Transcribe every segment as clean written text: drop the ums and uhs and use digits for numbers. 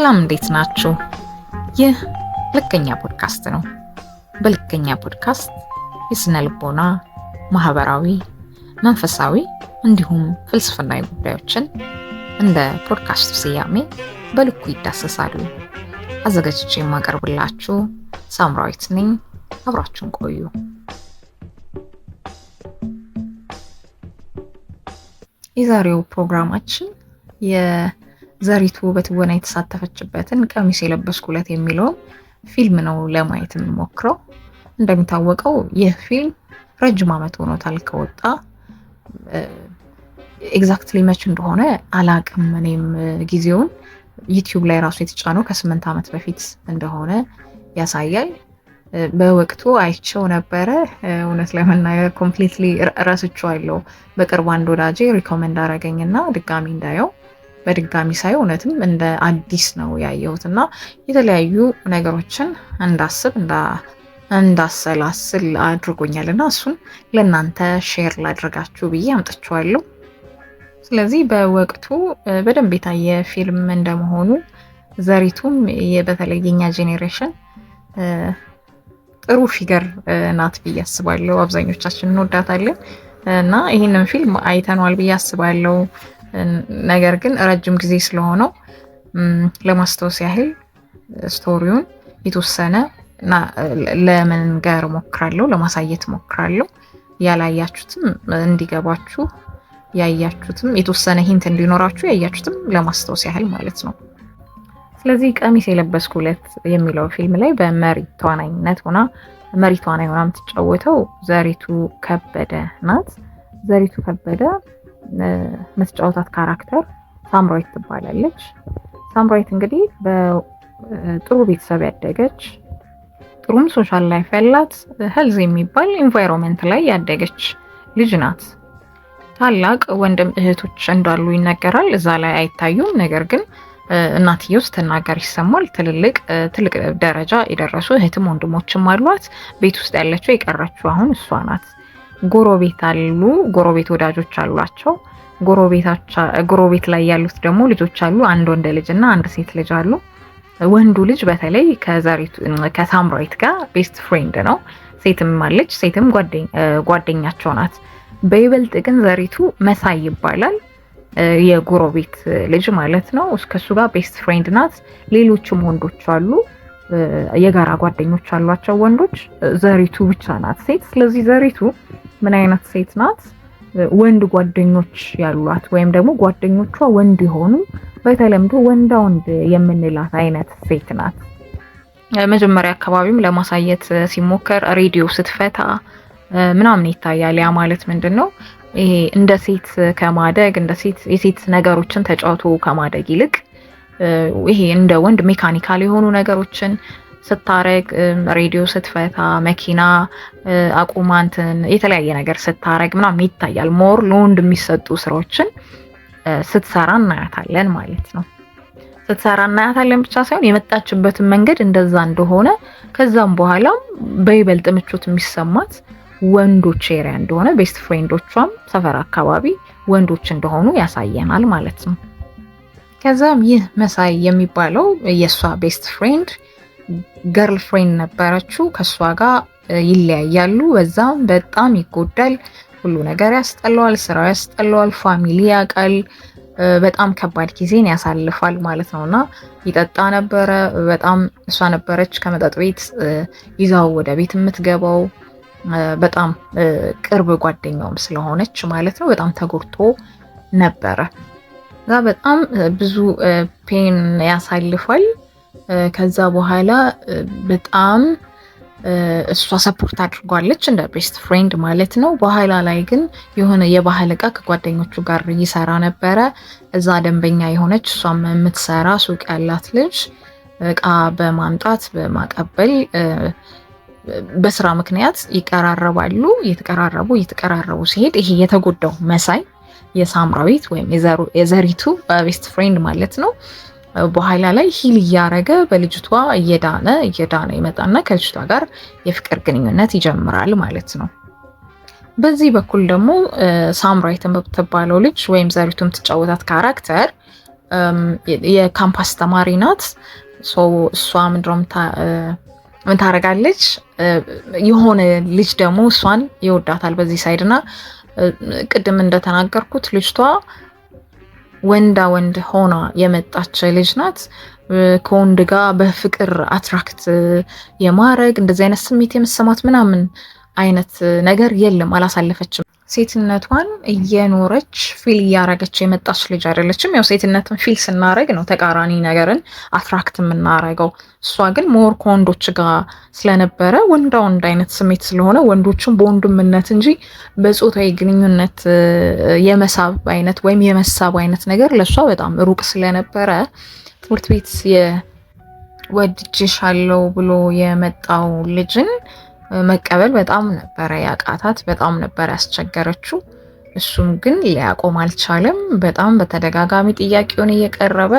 ሰላም እንዴት ናችሁ? ይህ ልከኛ ፖድካስት ነው። በልከኛ ፖድካስት የስነ ልቦና፣ ማህበራዊ፣ መንፈሳዊ እንዲሁም ፍልስፍናዊ ጉዳዮችን እንደ ፖድካስቱ ስያሜ በልኩ ይዳሰሳሉ። አዘጋጅቼ የማቀርብላችሁ ሳምራዊት ነኝ። አብራችሁን ቆዩ። የዛሬው ፕሮግራማችን የዘሪቱ በትወና የተሳተፈችበትን ቀሚስ የለበስኩለት የሚለውን ፊልም ነው ለማየት የምንሞክረው። እንደሚታወቀው ይህ ፊልም ረጅም ዓመት ሆኖታል ከወጣ። ኤግዛክትሊ መች እንደሆነ አላቅም። እኔም ጊዜውን ዩቲዩብ ላይ ራሱ የተጫነው ከ8 ዓመት በፊት እንደሆነ ያሳያል። በወቅቱ አይቼው ነበረ። እውነት ለመናገር ኮምፕሊትሊ ረስቼዋለሁ። በቅርብ አንድ ወዳጄ ሪኮመንድ አደረገኝና ድጋሚ እንዳየው፣ በድጋሚ ሳየው እውነትም እንደ አዲስ ነው ያየሁት እና የተለያዩ ነገሮችን እንዳስብ እንዳሰላስል አድርጎኛል እና እሱን ለእናንተ ሼር ላድርጋችሁ ብዬ አምጥቼዋለሁ። ስለዚህ በወቅቱ በደንብ የታየ ፊልም እንደመሆኑ ዘሪቱም በተለይ የኛ ጄኔሬሽን ጥሩ ፊገር ናት ብዬ አስባለሁ። አብዛኞቻችን እንወዳታለን እና ይህንን ፊልም አይተነዋል ብዬ አስባለሁ። ነገር ግን ረጅም ጊዜ ስለሆነው ለማስታወስ ያህል ስቶሪውን የተወሰነ ለመንገር ሞክራለሁ፣ ለማሳየት ሞክራለሁ። ያላያችሁትም እንዲገባችሁ፣ ያያችሁትም የተወሰነ ሂንት እንዲኖራችሁ፣ ያያችሁትም ለማስታወስ ያህል ማለት ነው። ስለዚህ ቀሚስ የለበስኩለት የሚለው ፊልም ላይ በመሪ ተዋናይነት ሆና የምትጫወተው ዘሪቱ ከበደ ናት። ዘሪቱ ከበደ የምትጫወታት ካራክተር ሳምራዊት ትባላለች። ሳምራዊት እንግዲህ በጥሩ ቤተሰብ ያደገች፣ ጥሩም ሶሻል ላይፍ ያላት፣ ሄልዝ የሚባል ኢንቫይሮንመንት ላይ ያደገች ልጅ ናት። ታላቅ ወንድም እህቶች እንዳሉ ይነገራል። እዛ ላይ አይታዩም። ነገር ግን እናትየው ስትናገር ይሰማል። ትልቅ ደረጃ የደረሱ እህትም ወንድሞችም አሏት። ቤት ውስጥ ያለችው የቀረችው አሁን እሷ ናት። ጎረቤት ወዳጆች አሏቸው። ጎረቤት ላይ ያሉት ደግሞ ልጆች አሉ። አንድ ወንድ ልጅ እና አንድ ሴት ልጅ አሉ። ወንዱ ልጅ በተለይ ከሳምራዊት ጋር ቤስት ፍሬንድ ነው። ሴትም አለች። ሴትም ጓደኛቸው ናት። በይበልጥ ግን ዘሪቱ መሳይ ይባላል፣ የጎረቤት ልጅ ማለት ነው። ከሱ ጋር ቤስት ፍሬንድ ናት። ሌሎችም ወንዶች አሉ፣ የጋራ ጓደኞች አሏቸው ወንዶች። ዘሪቱ ብቻ ናት ሴት። ስለዚህ ዘሪቱ ምን አይነት ሴት ናት? ወንድ ጓደኞች ያሏት ወይም ደግሞ ጓደኞቿ ወንድ የሆኑ በተለምዶ ወንዳ ወንድ የምንላት አይነት ሴት ናት። መጀመሪያ አካባቢም ለማሳየት ሲሞከር ሬዲዮ ስትፈታ ምናምን ይታያል። ያ ማለት ምንድን ነው? ይሄ እንደ ሴት ከማደግ የሴት ነገሮችን ተጫውቶ ከማደግ ይልቅ ይሄ እንደ ወንድ ሜካኒካል የሆኑ ነገሮችን ስታረግ፣ ሬዲዮ ስትፈታ፣ መኪና አቁማንትን የተለያየ ነገር ስታረግ ምናምን ይታያል። ሞር ለወንድ የሚሰጡ ስራዎችን ስትሰራ እናያታለን ማለት ነው። ስትሰራ እናያታለን ብቻ ሳይሆን የመጣችበትን መንገድ እንደዛ እንደሆነ፣ ከዛም በኋላም በይበልጥ ምቾት የሚሰማት ወንዶች ኤሪያ እንደሆነ፣ ቤስት ፍሬንዶቿም ሰፈር አካባቢ ወንዶች እንደሆኑ ያሳየናል ማለት ነው። ከዛም ይህ መሳይ የሚባለው የእሷ ቤስት ፍሬንድ ገርል ፍሬንድ ነበረችው። ከእሷ ጋር ይለያያሉ። በዛም በጣም ይጎዳል። ሁሉ ነገር ያስጠላዋል። ስራው ያስጠላዋል። ፋሚሊ ያውቃል። በጣም ከባድ ጊዜን ያሳልፋል ማለት ነውና ይጠጣ ነበረ በጣም። እሷ ነበረች ከመጠጥ ቤት ይዛው ወደ ቤት የምትገባው። በጣም ቅርብ ጓደኛውም ስለሆነች ማለት ነው። በጣም ተጎድቶ ነበረ። እዛ በጣም ብዙ ፔን ያሳልፋል። ከዛ በኋላ በጣም እሷ ሰፖርት አድርጓለች እንደ ቤስት ፍሬንድ ማለት ነው። በኋላ ላይ ግን የሆነ የባህል እቃ ከጓደኞቹ ጋር ይሰራ ነበረ። እዛ ደንበኛ የሆነች እሷም የምትሰራ ሱቅ ያላት ልጅ እቃ በማምጣት በማቀበል በስራ ምክንያት ይቀራረባሉ። እየተቀራረቡ ሲሄድ ይሄ የተጎዳው መሳይ የሳምራዊት ወይም የዘሪቱ ቤስት ፍሬንድ ማለት ነው በኋላ ላይ ሂል እያረገ በልጅቷ እየዳነ ይመጣና ከልጅቷ ጋር የፍቅር ግንኙነት ይጀምራል ማለት ነው። በዚህ በኩል ደግሞ ሳምራዊት የምትባለው ልጅ ወይም ዘሪቱ የምትጫወታት ካራክተር የካምፓስ ተማሪ ናት። እሷ ምንድነው ምን ታደርጋለች? የሆነ ልጅ ደግሞ እሷን ይወዳታል በዚህ ሳይድና ቅድም እንደተናገርኩት ልጅቷ ወንዳ ወንድ ሆና የመጣች ልጅ ናት። ከወንድ ጋር በፍቅር አትራክት የማረግ እንደዚህ አይነት ስሜት የመሰማት ምናምን አይነት ነገር የለም፣ አላሳለፈችም። ሴትነቷን እየኖረች ፊል እያረገች የመጣች ልጅ አይደለችም። ያው ሴትነትን ፊል ስናረግ ነው ተቃራኒ ነገርን አትራክት የምናረገው። እሷ ግን ሞር ከወንዶች ጋር ስለነበረ ወንዳ ወንድ አይነት ስሜት ስለሆነ ወንዶችን በወንድምነት እንጂ በጾታዊ ግንኙነት የመሳብ አይነት ወይም የመሳብ አይነት ነገር ለእሷ በጣም ሩቅ ስለነበረ ትምህርት ቤት ወድጄሻለሁ ብሎ የመጣው ልጅን መቀበል በጣም ነበረ ያቃታት፣ በጣም ነበረ ያስቸገረችው። እሱም ግን ሊያቆም አልቻለም። በጣም በተደጋጋሚ ጥያቄውን እየቀረበ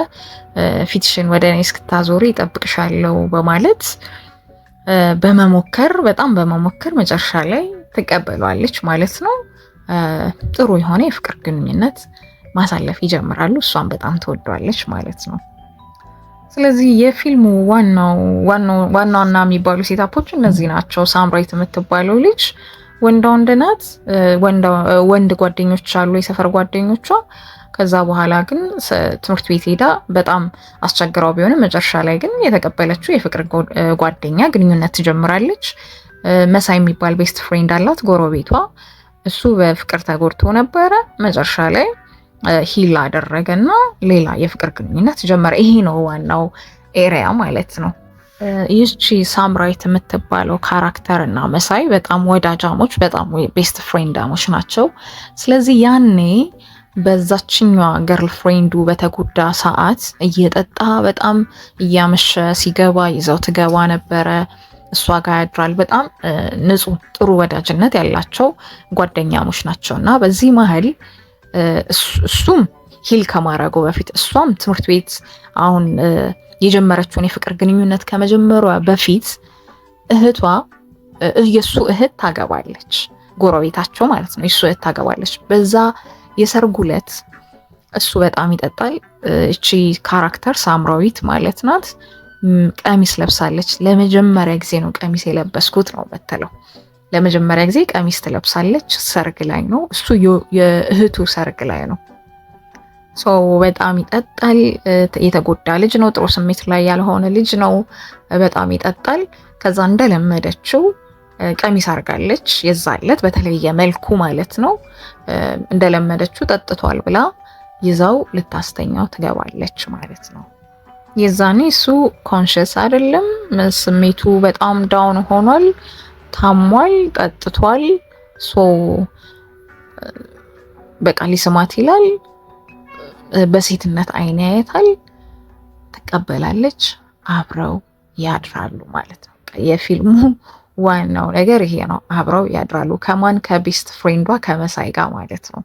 ፊትሽን ወደ እኔ እስክታዞሪ ይጠብቅሻለሁ በማለት በጣም በመሞከር መጨረሻ ላይ ትቀበሏለች ማለት ነው። ጥሩ የሆነ የፍቅር ግንኙነት ማሳለፍ ይጀምራሉ። እሷን በጣም ትወዷለች ማለት ነው። ስለዚህ የፊልሙ ዋና የሚባሉ ሴታፖች እነዚህ ናቸው። ሳምራዊት የምትባለው ልጅ ወንድ ናት። ወንድ ጓደኞች አሉ፣ የሰፈር ጓደኞቿ። ከዛ በኋላ ግን ትምህርት ቤት ሄዳ በጣም አስቸግራው ቢሆንም መጨረሻ ላይ ግን የተቀበለችው የፍቅር ጓደኛ ግንኙነት ትጀምራለች። መሳይ የሚባል ቤስት ፍሬንድ አላት፣ ጎረቤቷ። እሱ በፍቅር ተጎድቶ ነበረ። መጨረሻ ላይ ሂል አደረገና ሌላ የፍቅር ግንኙነት ጀመረ። ይሄ ነው ዋናው ኤሪያ ማለት ነው። ይህቺ ሳምራዊት የምትባለው ካራክተር እና መሳይ በጣም ወዳጃሞች፣ በጣም ቤስት ፍሬንዳሞች ናቸው። ስለዚህ ያኔ በዛችኛዋ ገርል ፍሬንዱ በተጎዳ ሰዓት እየጠጣ በጣም እያመሸ ሲገባ ይዘው ትገባ ነበረ። እሷ ጋር ያድራል። በጣም ንጹህ ጥሩ ወዳጅነት ያላቸው ጓደኛሞች ናቸው እና በዚህ መሀል እሱም ሂል ከማረጉ በፊት እሷም ትምህርት ቤት አሁን የጀመረችውን የፍቅር ግንኙነት ከመጀመሯ በፊት የሱ እህት ታገባለች። ጎረቤታቸው ማለት ነው። የሱ እህት ታገባለች። በዛ የሰርጉ ዕለት እሱ በጣም ይጠጣል። እቺ ካራክተር ሳምራዊት ማለት ናት። ቀሚስ ለብሳለች። ለመጀመሪያ ጊዜ ነው ቀሚስ የለበስኩት ነው የምትለው። ለመጀመሪያ ጊዜ ቀሚስ ትለብሳለች። ሰርግ ላይ ነው እሱ፣ የእህቱ ሰርግ ላይ ነው። በጣም ይጠጣል። የተጎዳ ልጅ ነው። ጥሩ ስሜት ላይ ያልሆነ ልጅ ነው። በጣም ይጠጣል። ከዛ እንደለመደችው ቀሚስ አርጋለች። የዛለት በተለየ መልኩ ማለት ነው። እንደለመደችው ጠጥቷል ብላ ይዛው ልታስተኛው ትገባለች ማለት ነው። የዛኔ እሱ ኮንሽስ አይደለም። ስሜቱ በጣም ዳውን ሆኗል። ታሟል፣ ጠጥቷል። በቃ ሊስማት ይላል። በሴትነት አይን ያየታል። ትቀበላለች። አብረው ያድራሉ ማለት ነው። የፊልሙ ዋናው ነገር ይሄ ነው። አብረው ያድራሉ። ከማን? ከቤስት ፍሬንዷ ከመሳይ ጋር ማለት ነው።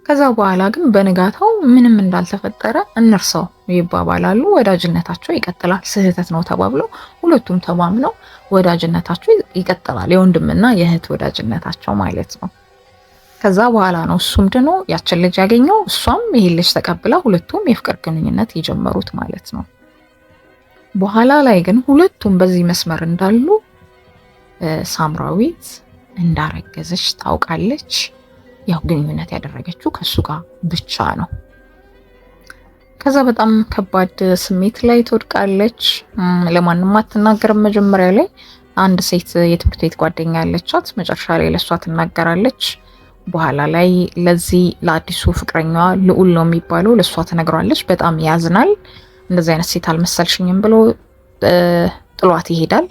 ከዛ በኋላ ግን በንጋታው ምንም እንዳልተፈጠረ እንርሳው ይባባላሉ። ወዳጅነታቸው ይቀጥላል። ስህተት ነው ተባብለው ሁለቱም ተማምነው ወዳጅነታቸው ይቀጥላል። የወንድምና የእህት ወዳጅነታቸው ማለት ነው። ከዛ በኋላ ነው እሱም ድኖ ያችን ልጅ ያገኘው፣ እሷም ይሄ ልጅ ተቀብላ ሁለቱም የፍቅር ግንኙነት የጀመሩት ማለት ነው። በኋላ ላይ ግን ሁለቱም በዚህ መስመር እንዳሉ ሳምራዊት እንዳረገዘች ታውቃለች። ያው ግንኙነት ያደረገችው ከሱ ጋር ብቻ ነው። ከዛ በጣም ከባድ ስሜት ላይ ትወድቃለች። ለማንም አትናገርም። መጀመሪያ ላይ አንድ ሴት የትምህርት ቤት ጓደኛ ያለቻት መጨረሻ ላይ ለሷ ትናገራለች። በኋላ ላይ ለዚህ ለአዲሱ ፍቅረኛዋ ልዑል ነው የሚባለው ለሷ ትነግሯለች። በጣም ያዝናል። እንደዚህ አይነት ሴት አልመሰልሽኝም ብሎ ጥሏት ይሄዳል።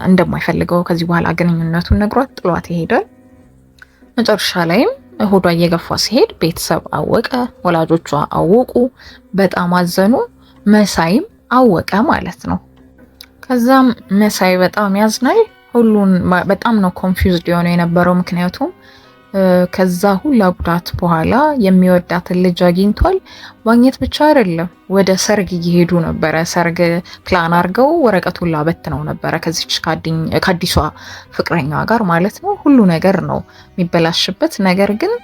እንደማይፈልገው ከዚህ በኋላ ግንኙነቱን ነግሯት ጥሏት ይሄዳል። መጨረሻ ላይም ሆዷ እየገፋ ሲሄድ ቤተሰብ አወቀ፣ ወላጆቿ አወቁ፣ በጣም አዘኑ። መሳይም አወቀ ማለት ነው። ከዛም መሳይ በጣም ያዝናል። ሁሉን በጣም ነው ኮንፊውዝድ የሆነ የነበረው። ምክንያቱም ከዛ ሁላ ጉዳት በኋላ የሚወዳትን ልጅ አግኝቷል። ማግኘት ብቻ አይደለም፣ ወደ ሰርግ እየሄዱ ነበረ። ሰርግ ፕላን አድርገው ወረቀቱን ላበትነው ነበረ ከዚች ከአዲሷ ፍቅረኛዋ ጋር ማለት ነው። ሁሉ ነገር ነው የሚበላሽበት። ነገር ግን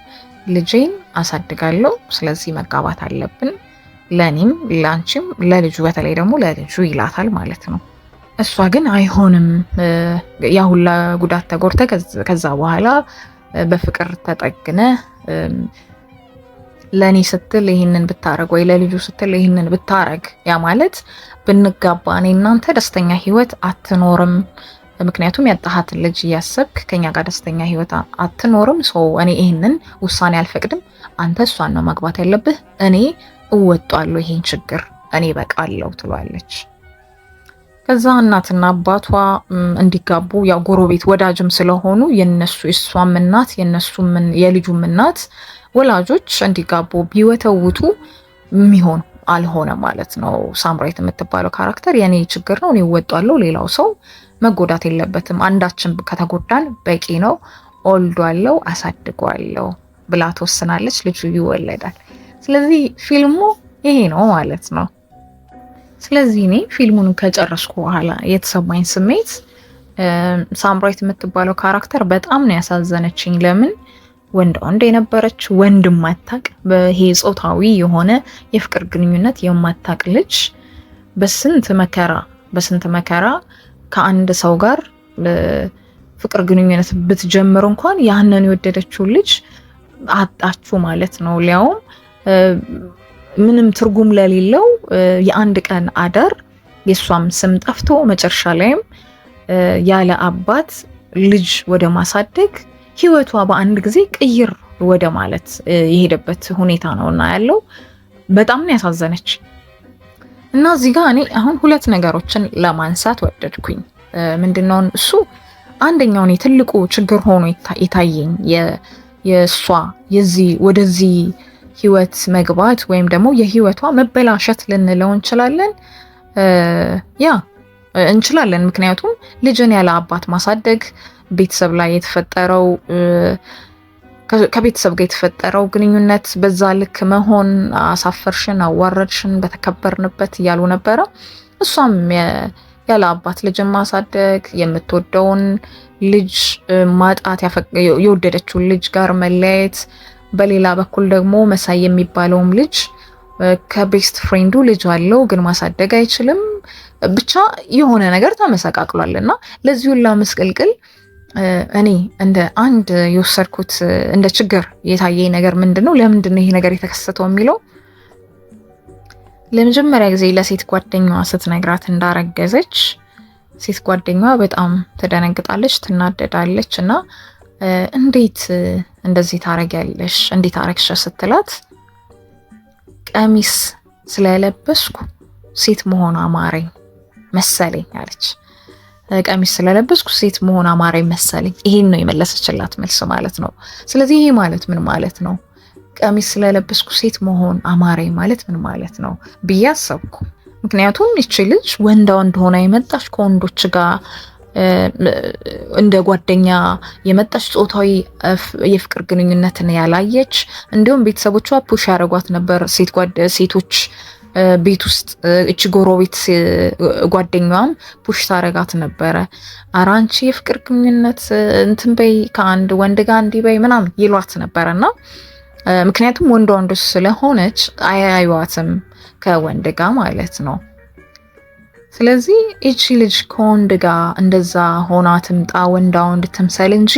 ልጄን አሳድጋለሁ፣ ስለዚህ መጋባት አለብን፣ ለኔም ላንቺም ለልጁ በተለይ ደግሞ ለልጁ ይላታል ማለት ነው። እሷ ግን አይሆንም ያ ሁላ ጉዳት ተጎርተ ከዛ በኋላ በፍቅር ተጠግነ ለኔ ስትል ይሄንን ብታረግ ወይ ለልጁ ስትል ይሄንን ብታረግ ያ ማለት ብንጋባ እኔ እናንተ ደስተኛ ህይወት አትኖርም። ምክንያቱም ያጣሃትን ልጅ እያሰብክ ከኛ ጋር ደስተኛ ህይወት አትኖርም። እኔ ይሄንን ውሳኔ አልፈቅድም። አንተ እሷን ነው ማግባት ያለብህ። እኔ እወጣለሁ ይሄን ችግር እኔ በቃለሁ ትሏለች። ከዛ እናትና አባቷ እንዲጋቡ ያው ጎረቤት ወዳጅም ስለሆኑ የሷም እናት የልጁም እናት ወላጆች እንዲጋቡ ቢወተውቱ የሚሆን አልሆነ ማለት ነው። ሳምራዊት የምትባለው ካራክተር የኔ ችግር ነው እኔ እወጣለሁ፣ ሌላው ሰው መጎዳት የለበትም፣ አንዳችን ከተጎዳን በቂ ነው፣ ወልዷለሁ፣ አሳድጓለሁ ብላ ትወስናለች። ልጁ ይወለዳል። ስለዚህ ፊልሙ ይሄ ነው ማለት ነው። ስለዚህ እኔ ፊልሙን ከጨረስኩ በኋላ የተሰማኝ ስሜት ሳምራዊት የምትባለው ካራክተር በጣም ነው ያሳዘነችኝ። ለምን ወንድ የነበረች ወንድ ማታቅ በይሄ ጾታዊ የሆነ የፍቅር ግንኙነት የማታቅ ልጅ በስንት መከራ ከአንድ ሰው ጋር ፍቅር ግንኙነት ብትጀምር እንኳን ያንን የወደደችው ልጅ አጣችሁ ማለት ነው። ሊያውም ምንም ትርጉም ለሌለው የአንድ ቀን አዳር የሷም ስም ጠፍቶ መጨረሻ ላይም ያለ አባት ልጅ ወደ ማሳደግ ህይወቷ በአንድ ጊዜ ቅይር ወደ ማለት የሄደበት ሁኔታ ነውና ያለው በጣም ነው ያሳዘነች። እና እዚህ ጋር እኔ አሁን ሁለት ነገሮችን ለማንሳት ወደድኩኝ። ምንድነው እሱ? አንደኛው እኔ ትልቁ ችግር ሆኖ የታየኝ የሷ ወደዚህ ህይወት መግባት ወይም ደግሞ የህይወቷ መበላሸት ልንለው እንችላለን። እንችላለን። ምክንያቱም ልጅን ያለ አባት ማሳደግ ቤተሰብ ላይ የተፈጠረው ከቤተሰብ ጋር የተፈጠረው ግንኙነት በዛ ልክ መሆን አሳፈርሽን፣ አዋረድሽን በተከበርንበት እያሉ ነበረ። እሷም ያለ አባት ልጅን ማሳደግ የምትወደውን ልጅ ማጣት፣ የወደደችውን ልጅ ጋር መለያየት፣ በሌላ በኩል ደግሞ መሳይ የሚባለውም ልጅ ከቤስት ፍሬንዱ ልጅ አለው ግን ማሳደግ አይችልም። ብቻ የሆነ ነገር ተመሰቃቅሏል እና ለዚህ ሁላ መስቀልቅል እኔ እንደ አንድ የወሰድኩት እንደ ችግር የታየኝ ነገር ምንድነው? ለምንድነው ይሄ ነገር የተከሰተው የሚለው ለመጀመሪያ ጊዜ ለሴት ጓደኛዋ ስትነግራት እንዳረገዘች ሴት ጓደኛዋ በጣም ትደነግጣለች፣ ትናደዳለች እና እንዴት እንደዚህ ታረጊያለሽ? እንዴት አረግሽ ስትላት ቀሚስ ስለለበስኩ ሴት መሆን አማረኝ መሰለኝ አለች። ቀሚስ ስለለበስኩ ሴት መሆን አማረኝ መሰለኝ። ይሄን ነው የመለሰችላት መልስ ማለት ነው። ስለዚህ ይሄ ማለት ምን ማለት ነው? ቀሚስ ስለለበስኩ ሴት መሆን አማረኝ ማለት ምን ማለት ነው ብዬ አሰብኩ። ምክንያቱም ይቺ ልጅ ወንዳ ሆና የመጣች ከወንዶች ጋር እንደ ጓደኛ የመጣች ጾታዊ የፍቅር ግንኙነትን ያላየች፣ እንዲሁም ቤተሰቦቿ ፑሽ ያደርጓት ነበር ሴቶች ቤት ውስጥ እቺ ጎረቤት ጓደኛዋም ፑሽ ታረጋት ነበረ። ኧረ አንቺ የፍቅር ግንኙነት እንትን በይ ከአንድ ወንድ ጋር እንዲህ በይ ምናምን ይሏት ነበረና ምክንያቱም ወንድ ስለሆነች አያዩዋትም ከወንድ ጋር ማለት ነው። ስለዚህ እቺ ልጅ ከወንድ ጋር እንደዛ ሆና ትምጣ ወንድ ትምሰል እንጂ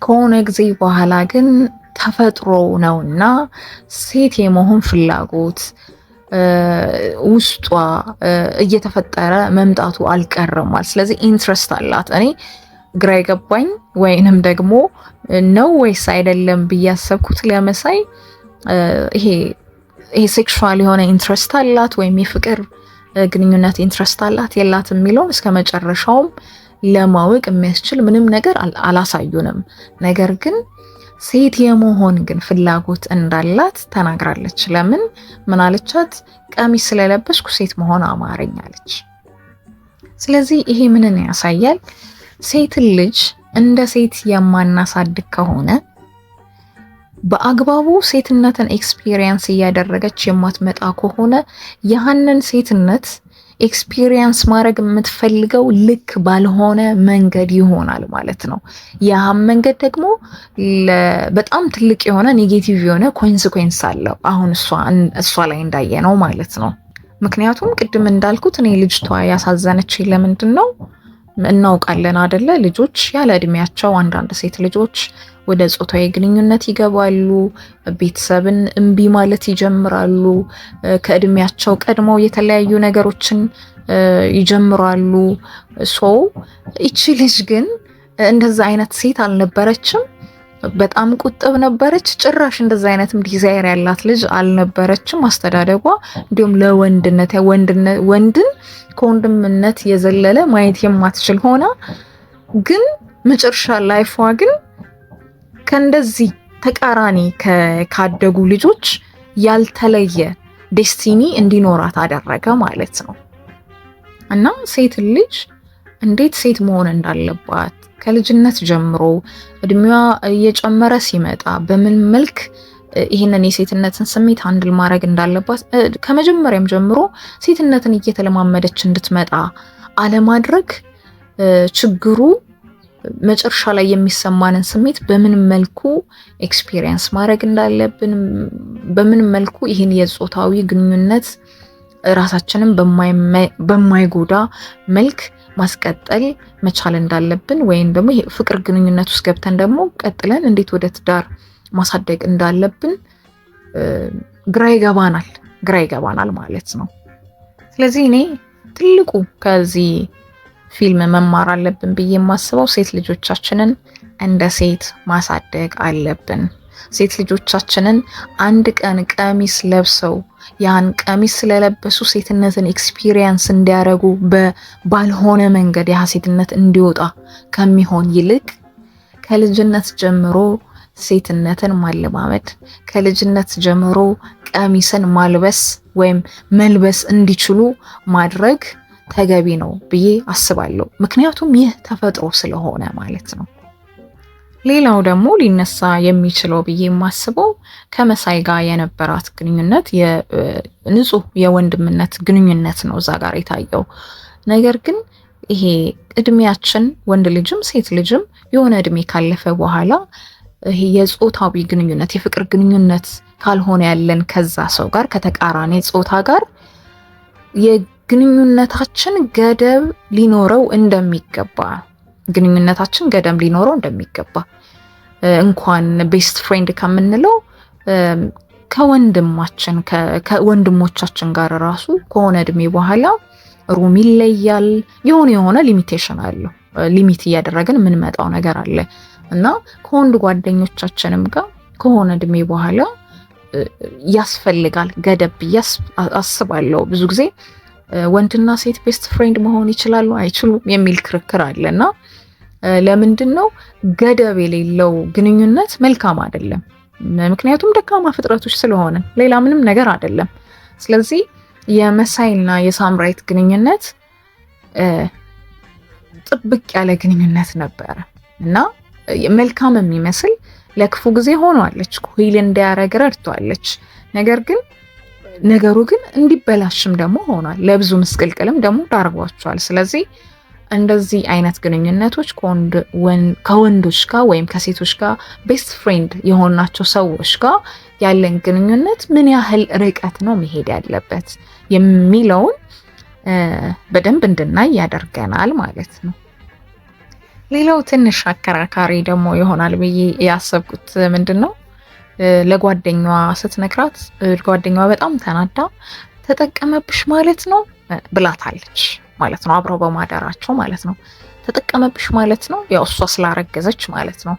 ከሆነ ጊዜ በኋላ ግን ተፈጥሮ ነውና ሴት የመሆን ፍላጎት ውስጧ እየተፈጠረ መምጣቱ አልቀረም ማለት። ስለዚህ ኢንትረስት አላት። እኔ ግራ የገባኝ ወይንም ደግሞ ነው ወይስ አይደለም ብዬ ያሰብኩት ለመሳይ ይሄ ሴክሹዋል የሆነ ኢንትረስት አላት ወይም የፍቅር ግንኙነት ኢንትረስት አላት የላትም የሚለውን እስከ መጨረሻውም ለማወቅ የሚያስችል ምንም ነገር አላሳዩንም። ነገር ግን ሴት የመሆን ግን ፍላጎት እንዳላት ተናግራለች። ለምን ምን አለቻት? ቀሚስ ስለለበስኩ ሴት መሆን አማረኝ አለች። ስለዚህ ይሄ ምንን ያሳያል? ሴት ልጅ እንደ ሴት የማናሳድግ ከሆነ በአግባቡ ሴትነትን ኤክስፒሪየንስ እያደረገች የማትመጣ ከሆነ ያንን ሴትነት ኤክስፒሪየንስ ማድረግ የምትፈልገው ልክ ባልሆነ መንገድ ይሆናል ማለት ነው። ያም መንገድ ደግሞ በጣም ትልቅ የሆነ ኔጌቲቭ የሆነ ኮንሲኩዌንስ አለው። አሁን እሷ ላይ እንዳየ ነው ማለት ነው። ምክንያቱም ቅድም እንዳልኩት እኔ ልጅቷ ያሳዘነችኝ ለምንድን ነው እናውቃለን አደለ? ልጆች ያለ እድሜያቸው አንዳንድ ሴት ልጆች ወደ ጾታዊ ግንኙነት ይገባሉ። ቤተሰብን እምቢ ማለት ይጀምራሉ። ከእድሜያቸው ቀድመው የተለያዩ ነገሮችን ይጀምራሉ። ይቺ ልጅ ግን እንደዛ አይነት ሴት አልነበረችም። በጣም ቁጥብ ነበረች። ጭራሽ እንደዛ አይነትም ዲዛይር ያላት ልጅ አልነበረችም። አስተዳደጓ እንዲሁም ለወንድነት ወንድን ከወንድምነት የዘለለ ማየት የማትችል ሆና ግን መጨረሻ ላይፏ ግን ከእንደዚህ ተቃራኒ ካደጉ ልጆች ያልተለየ ዴስቲኒ እንዲኖራት አደረገ ማለት ነው። እና ሴት ልጅ እንዴት ሴት መሆን እንዳለባት ከልጅነት ጀምሮ እድሜዋ እየጨመረ ሲመጣ በምን መልክ ይህንን የሴትነትን ስሜት አንድል ማድረግ እንዳለባት ከመጀመሪያም ጀምሮ ሴትነትን እየተለማመደች እንድትመጣ አለማድረግ ችግሩ መጨረሻ ላይ የሚሰማንን ስሜት በምን መልኩ ኤክስፒሪየንስ ማድረግ እንዳለብን፣ በምን መልኩ ይህን የጾታዊ ግንኙነት ራሳችንን በማይጎዳ መልክ ማስቀጠል መቻል እንዳለብን ወይም ደግሞ ይሄ ፍቅር ግንኙነት ውስጥ ገብተን ደግሞ ቀጥለን እንዴት ወደ ትዳር ማሳደግ እንዳለብን ግራ ይገባናል ማለት ነው። ስለዚህ እኔ ትልቁ ከዚህ ፊልም መማር አለብን ብዬ የማስበው ሴት ልጆቻችንን እንደ ሴት ማሳደግ አለብን። ሴት ልጆቻችንን አንድ ቀን ቀሚስ ለብሰው ያን ቀሚስ ስለለበሱ ሴትነትን ኤክስፒሪየንስ እንዲያደርጉ ባልሆነ መንገድ ያ ሴትነት እንዲወጣ ከሚሆን ይልቅ ከልጅነት ጀምሮ ሴትነትን ማለማመድ፣ ከልጅነት ጀምሮ ቀሚስን ማልበስ ወይም መልበስ እንዲችሉ ማድረግ ተገቢ ነው ብዬ አስባለሁ። ምክንያቱም ይህ ተፈጥሮ ስለሆነ ማለት ነው። ሌላው ደግሞ ሊነሳ የሚችለው ብዬ የማስበው ከመሳይ ጋር የነበራት ግንኙነት ንጹህ የወንድምነት ግንኙነት ነው እዛ ጋር የታየው። ነገር ግን ይሄ እድሜያችን ወንድ ልጅም ሴት ልጅም የሆነ እድሜ ካለፈ በኋላ ይሄ የጾታዊ ግንኙነት የፍቅር ግንኙነት ካልሆነ ያለን ከዛ ሰው ጋር ከተቃራኒ ጾታ ጋር የግንኙነታችን ገደብ ሊኖረው እንደሚገባ እንኳን ቤስት ፍሬንድ ከምንለው ከወንድሞቻችን ጋር ራሱ ከሆነ እድሜ በኋላ ሩም ይለያል። የሆነ ሊሚቴሽን አለው። ሊሚት እያደረግን የምንመጣው ነገር አለ እና ከወንድ ጓደኞቻችንም ጋር ከሆነ እድሜ በኋላ ያስፈልጋል ገደብ ብዬ አስባለሁ። ብዙ ጊዜ ወንድና ሴት ቤስት ፍሬንድ መሆን ይችላሉ አይችሉም የሚል ክርክር አለና ለምንድን ነው ገደብ የሌለው ግንኙነት መልካም አይደለም? ምክንያቱም ደካማ ፍጥረቶች ስለሆነ ሌላ ምንም ነገር አይደለም። ስለዚህ የመሳይና የሳምራይት ግንኙነት ጥብቅ ያለ ግንኙነት ነበረ እና መልካም የሚመስል ለክፉ ጊዜ ሆኗለች፣ ሂል እንዲያረግ ረድቷለች። ነገሩ ግን እንዲበላሽም ደግሞ ሆኗል፣ ለብዙ ምስቅልቅልም ደግሞ ዳርጓቸዋል። ስለዚህ እንደዚህ አይነት ግንኙነቶች ከወንዶች ጋር ወይም ከሴቶች ጋር ቤስት ፍሬንድ የሆናቸው ሰዎች ጋር ያለን ግንኙነት ምን ያህል ርቀት ነው መሄድ ያለበት የሚለውን በደንብ እንድናይ ያደርገናል ማለት ነው። ሌላው ትንሽ አከራካሪ ደግሞ ይሆናል ብዬ ያሰብኩት ምንድን ነው፣ ለጓደኛዋ ስትነግራት ጓደኛዋ በጣም ተናዳ ተጠቀመብሽ ማለት ነው ብላታለች ማለት ነው። አብረው በማደራቸው ማለት ነው። ተጠቀመብሽ ማለት ነው ያው እሷ ስላረገዘች ማለት ነው።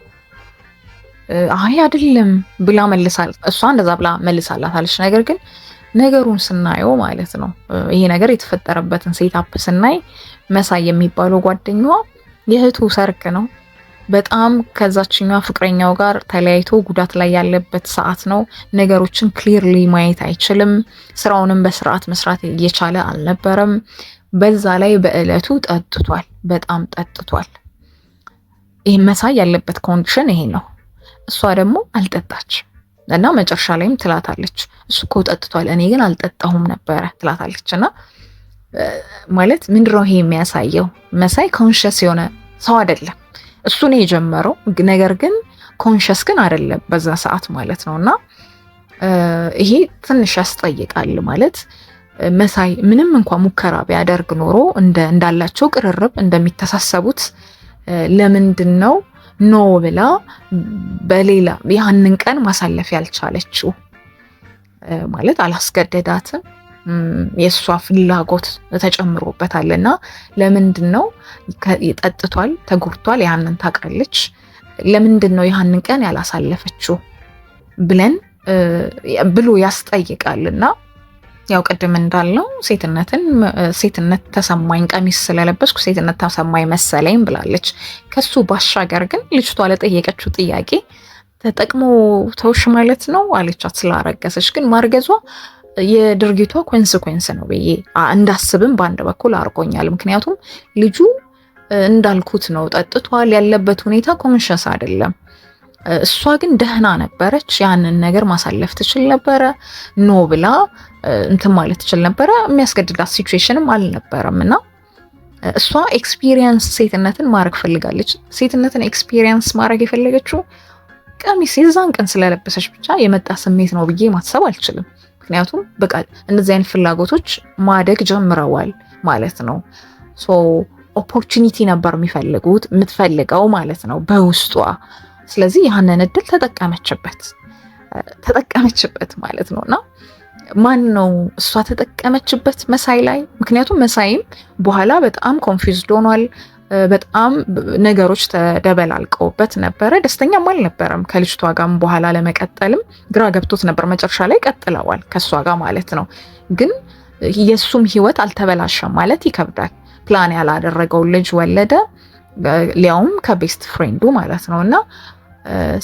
አይ አይደለም ብላ እሷ እንደዛ ብላ መልሳላታለች። ነገር ግን ነገሩን ስናየው ማለት ነው ይሄ ነገር የተፈጠረበትን ሴታፕ ስናይ መሳይ የሚባለው ጓደኛዋ የእህቱ ሰርግ ነው። በጣም ከዛችኛዋ ፍቅረኛው ጋር ተለያይቶ ጉዳት ላይ ያለበት ሰዓት ነው። ነገሮችን ክሊርሊ ማየት አይችልም። ስራውንም በስርዓት መስራት እየቻለ አልነበረም። በዛ ላይ በእለቱ ጠጥቷል፣ በጣም ጠጥቷል። ይህ መሳይ ያለበት ኮንዲሽን ይሄ ነው። እሷ ደግሞ አልጠጣች እና መጨረሻ ላይም ትላታለች እሱ እኮ ጠጥቷል፣ እኔ ግን አልጠጣሁም ነበረ ትላታለች። እና ማለት ምንድነው ይሄ የሚያሳየው? መሳይ ኮንሽስ የሆነ ሰው አይደለም። እሱ ነው የጀመረው፣ ነገር ግን ኮንሽስ ግን አይደለም በዛ ሰዓት ማለት ነውና ይሄ ትንሽ ያስጠይቃል። ማለት መሳይ ምንም እንኳን ሙከራ ቢያደርግ ኖሮ እንዳላቸው ቅርርብ እንደሚተሳሰቡት ለምንድን ነው ኖ ብላ በሌላ ያንን ቀን ማሳለፍ ያልቻለችው? ማለት አላስገደዳትም። የእሷ ፍላጎት ተጨምሮበታልና ለምንድን ነው ጠጥቷል፣ ተጎድቷል፣ ያንን ታውቃለች። ለምንድን ነው ያንን ቀን ያላሳለፈችው ብሎ ያስጠይቃልና ያው ቅድም እንዳልነው ሴትነት ተሰማኝ፣ ቀሚስ ስለለበስኩ ሴትነት ተሰማኝ መሰለኝ ብላለች። ከሱ ባሻገር ግን ልጅቷ ለጠየቀችው ጥያቄ ተጠቅሞ ተውሽ ማለት ነው አለቻት። ስላረገዘች ግን ማርገዟ የድርጊቷ ኮንሲኩዌንስ ነው ብዬ እንዳስብም በአንድ በኩል አርጎኛል። ምክንያቱም ልጁ እንዳልኩት ነው፣ ጠጥቷል፣ ያለበት ሁኔታ ኮንሽስ አይደለም። እሷ ግን ደህና ነበረች፣ ያንን ነገር ማሳለፍ ትችል ነበረ፣ ኖ ብላ እንትን ማለት ትችል ነበረ። የሚያስገድዳት ሲቹዌሽንም አልነበረም እና እሷ ኤክስፒሪየንስ ሴትነትን ማድረግ ፈልጋለች። ሴትነትን ኤክስፒሪየንስ ማድረግ የፈለገችው ቀሚስ የዛን ቀን ስለለበሰች ብቻ የመጣ ስሜት ነው ብዬ ማሰብ አልችልም። ምክንያቱም በቃ እንደዚህ አይነት ፍላጎቶች ማደግ ጀምረዋል ማለት ነው። ሶ ኦፖርቹኒቲ ነበር የምትፈልገው ማለት ነው በውስጧ። ስለዚህ ያንን እድል ተጠቀመችበት ማለት ነውና ማን ነው እሷ ተጠቀመችበት መሳይ ላይ? ምክንያቱም መሳይም በኋላ በጣም ኮንፊውዝድ ሆኗል። በጣም ነገሮች ተደበላልቀውበት ነበረ። ደስተኛም አልነበረም ከልጅቷ ጋርም በኋላ ለመቀጠልም ግራ ገብቶት ነበር። መጨረሻ ላይ ቀጥለዋል ከሷ ጋር ማለት ነው። ግን የሱም ህይወት አልተበላሸም ማለት ይከብዳል። ፕላን ያላደረገው ልጅ ወለደ፣ ሊያውም ከቤስት ፍሬንዱ ማለት ነውና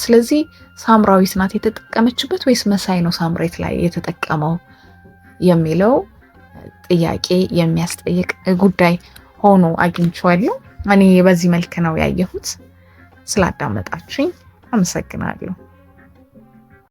ስለዚህ ሳምራዊት ናት የተጠቀመችበት ወይስ መሳይ ነው ሳምሬት ላይ የተጠቀመው የሚለው ጥያቄ የሚያስጠይቅ ጉዳይ ሆኖ አግኝቼዋለሁ። እኔ በዚህ መልክ ነው ያየሁት። ስላዳመጣችሁኝ አመሰግናለሁ።